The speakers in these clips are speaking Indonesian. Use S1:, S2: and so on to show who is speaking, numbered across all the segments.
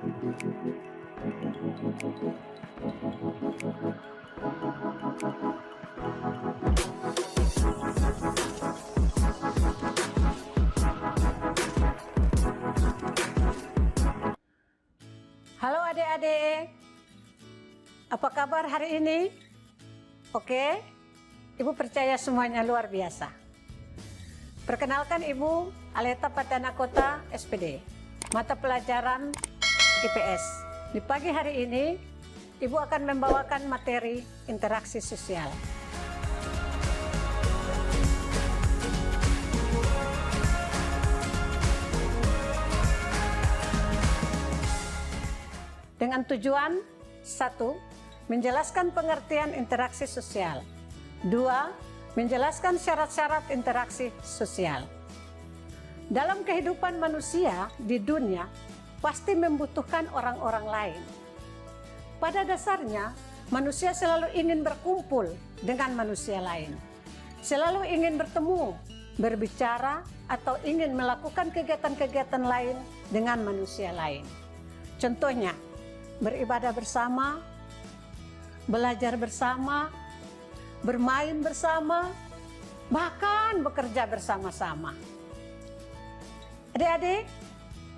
S1: Halo adik-adik, apa kabar hari ini? Oke, Ibu percaya semuanya luar biasa. Perkenalkan Ibu, Aleta Patanakota SPD, mata pelajaran IPS. Di pagi hari ini, Ibu akan membawakan materi interaksi sosial. Dengan tujuan 1. Menjelaskan pengertian interaksi sosial. 2. Menjelaskan syarat-syarat interaksi sosial. Dalam kehidupan manusia di dunia, pasti membutuhkan orang-orang lain. Pada dasarnya, manusia selalu ingin berkumpul dengan manusia lain. Selalu ingin bertemu, berbicara, atau ingin melakukan kegiatan-kegiatan lain dengan manusia lain. Contohnya, beribadah bersama, belajar bersama, bermain bersama, bahkan bekerja bersama-sama. Adik-adik,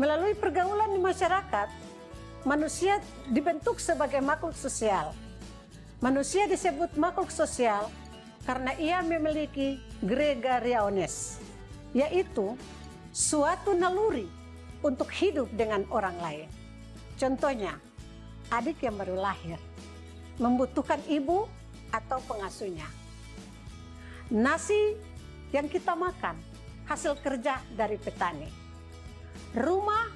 S1: melalui pergaulan di masyarakat, manusia dibentuk sebagai makhluk sosial. Manusia disebut makhluk sosial karena ia memiliki gregariaones, yaitu suatu naluri untuk hidup dengan orang lain. Contohnya, adik yang baru lahir membutuhkan ibu atau pengasuhnya. Nasi yang kita makan hasil kerja dari petani. Rumah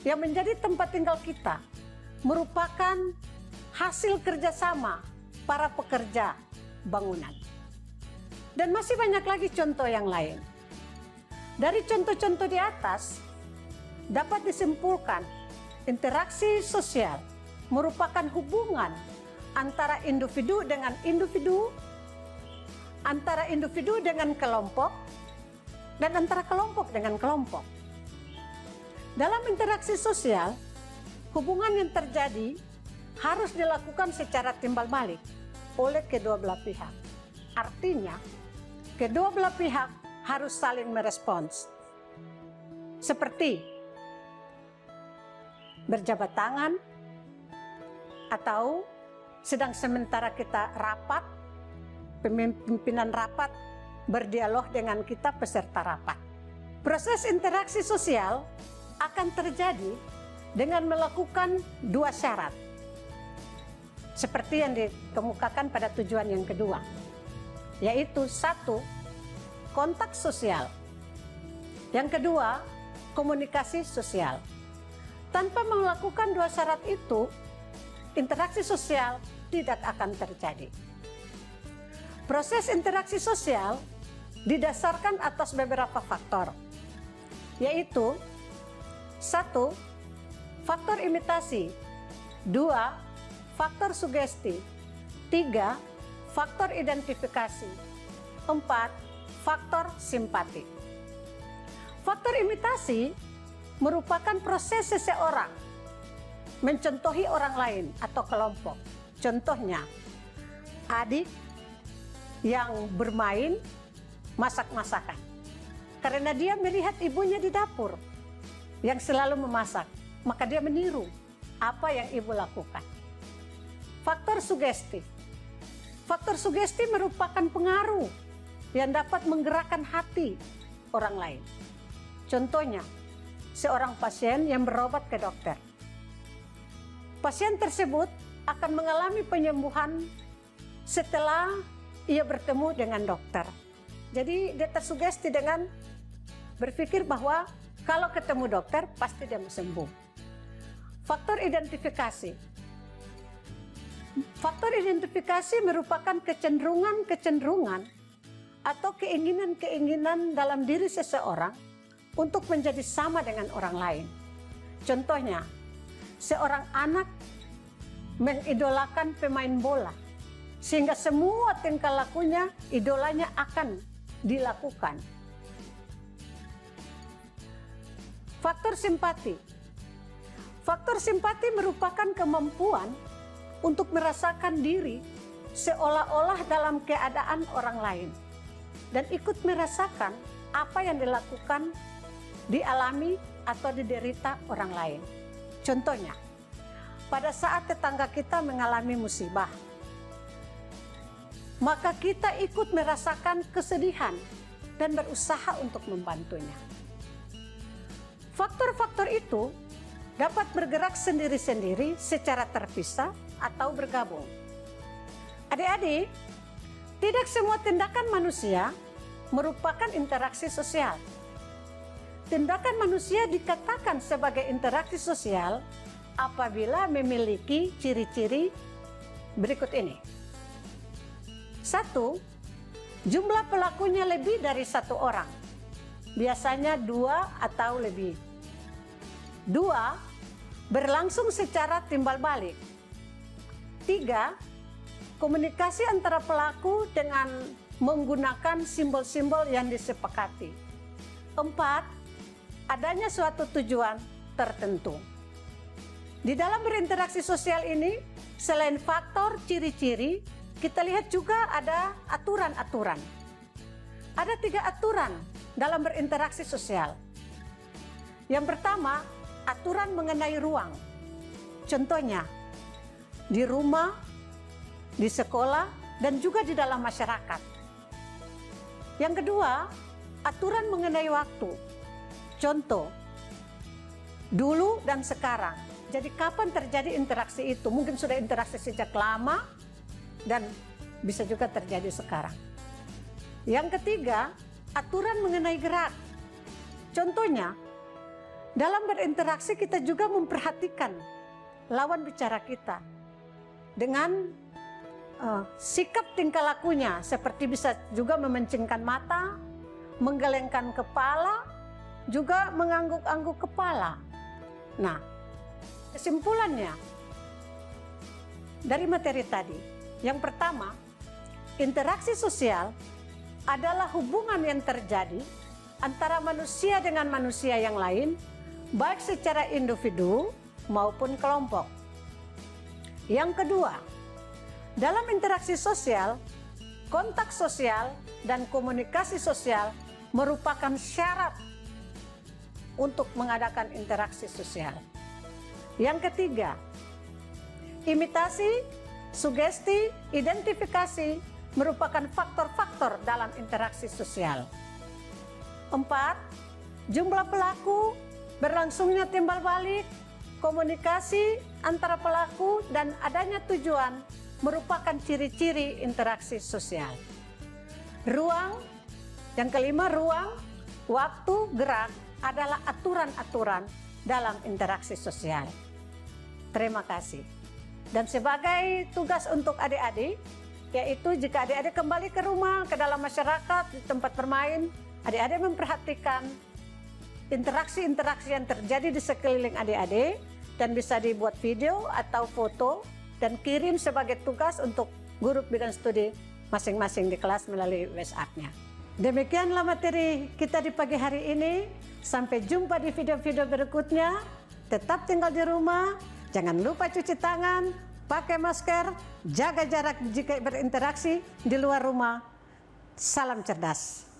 S1: yang menjadi tempat tinggal kita merupakan hasil kerjasama para pekerja bangunan. Dan masih banyak lagi contoh yang lain. Dari contoh-contoh di atas dapat disimpulkan interaksi sosial merupakan hubungan antara individu dengan individu, antara individu dengan kelompok, dan antara kelompok dengan kelompok. Dalam interaksi sosial, hubungan yang terjadi harus dilakukan secara timbal balik oleh kedua belah pihak. Artinya, kedua belah pihak harus saling merespons. Seperti berjabat tangan, atau sedang sementara kita rapat, pimpinan rapat berdialog dengan kita peserta rapat. Proses interaksi sosial akan terjadi dengan melakukan dua syarat, seperti yang dikemukakan pada tujuan yang kedua, yaitu 1. Kontak sosial. Yang kedua, komunikasi sosial. Tanpa melakukan dua syarat itu, interaksi sosial tidak akan terjadi. Proses interaksi sosial didasarkan atas beberapa faktor, yaitu 1. Faktor imitasi, 2. Faktor sugesti, 3. Faktor identifikasi, 4. Faktor simpati. Faktor imitasi merupakan proses seseorang mencontohi orang lain atau kelompok. Contohnya, adik yang bermain masak-masakan. Karena dia melihat ibunya di dapur yang selalu memasak, maka dia meniru apa yang ibu lakukan. Faktor sugesti. Faktor sugesti merupakan pengaruh yang dapat menggerakkan hati orang lain. Contohnya, seorang pasien yang berobat ke dokter. Pasien tersebut akan mengalami penyembuhan setelah ia bertemu dengan dokter. Jadi dia tersugesti dengan berpikir bahwa kalau ketemu dokter pasti dia mau sembuh. Faktor identifikasi. Faktor identifikasi merupakan kecenderungan-kecenderungan atau keinginan-keinginan dalam diri seseorang untuk menjadi sama dengan orang lain. Contohnya, seorang anak mengidolakan pemain bola, sehingga semua tingkah lakunya, idolanya akan dilakukan. Faktor simpati. Faktor simpati merupakan kemampuan untuk merasakan diri seolah-olah dalam keadaan orang lain dan ikut merasakan apa yang dilakukan, dialami, atau diderita orang lain. Contohnya, pada saat tetangga kita mengalami musibah, maka kita ikut merasakan kesedihan dan berusaha untuk membantunya. Faktor-faktor itu dapat bergerak sendiri-sendiri secara terpisah atau bergabung. Adik-adik, tidak semua tindakan manusia merupakan interaksi sosial. Tindakan manusia dikatakan sebagai interaksi sosial apabila memiliki ciri-ciri berikut ini. 1. Jumlah pelakunya lebih dari 1 orang, biasanya 2 atau lebih. 2. Berlangsung secara timbal balik. 3. Komunikasi antara pelaku dengan menggunakan simbol-simbol yang disepakati. 4. Adanya suatu tujuan tertentu. Di dalam berinteraksi sosial ini, selain faktor ciri-ciri, kita lihat juga ada aturan-aturan. Ada 3 aturan dalam berinteraksi sosial. Yang pertama, aturan mengenai ruang. Contohnya, di rumah, di sekolah, dan juga di dalam masyarakat. Yang kedua, aturan mengenai waktu. Contoh, dulu dan sekarang. Jadi kapan terjadi interaksi itu? Mungkin sudah interaksi sejak lama dan bisa juga terjadi sekarang. Yang ketiga, aturan mengenai gerak. Contohnya, dalam berinteraksi kita juga memperhatikan lawan bicara kita dengan sikap tingkah lakunya, seperti bisa juga memencingkan mata, menggelengkan kepala, juga mengangguk-angguk kepala. Nah, kesimpulannya dari materi tadi, yang pertama, interaksi sosial adalah hubungan yang terjadi antara manusia dengan manusia yang lain, baik secara individu maupun kelompok. Yang kedua, dalam interaksi sosial, kontak sosial dan komunikasi sosial merupakan syarat untuk mengadakan interaksi sosial. Yang ketiga, imitasi, sugesti, identifikasi merupakan faktor-faktor dalam interaksi sosial. 4. Jumlah pelaku, berlangsungnya timbal balik, komunikasi antara pelaku dan adanya tujuan merupakan ciri-ciri interaksi sosial. Ruang, yang kelima, ruang, waktu, gerak adalah aturan-aturan dalam interaksi sosial. Terima kasih. Dan sebagai tugas untuk adik-adik, yaitu jika adik-adik kembali ke rumah, ke dalam masyarakat, di tempat bermain, adik-adik memperhatikan interaksi-interaksi yang terjadi di sekeliling adik-adik, dan bisa dibuat video atau foto, dan kirim sebagai tugas untuk guru bidang studi masing-masing di kelas melalui WhatsApp-nya. Demikianlah materi kita di pagi hari ini. Sampai jumpa di video-video berikutnya. Tetap tinggal di rumah, jangan lupa cuci tangan, pakai masker, jaga jarak jika berinteraksi di luar rumah. Salam cerdas.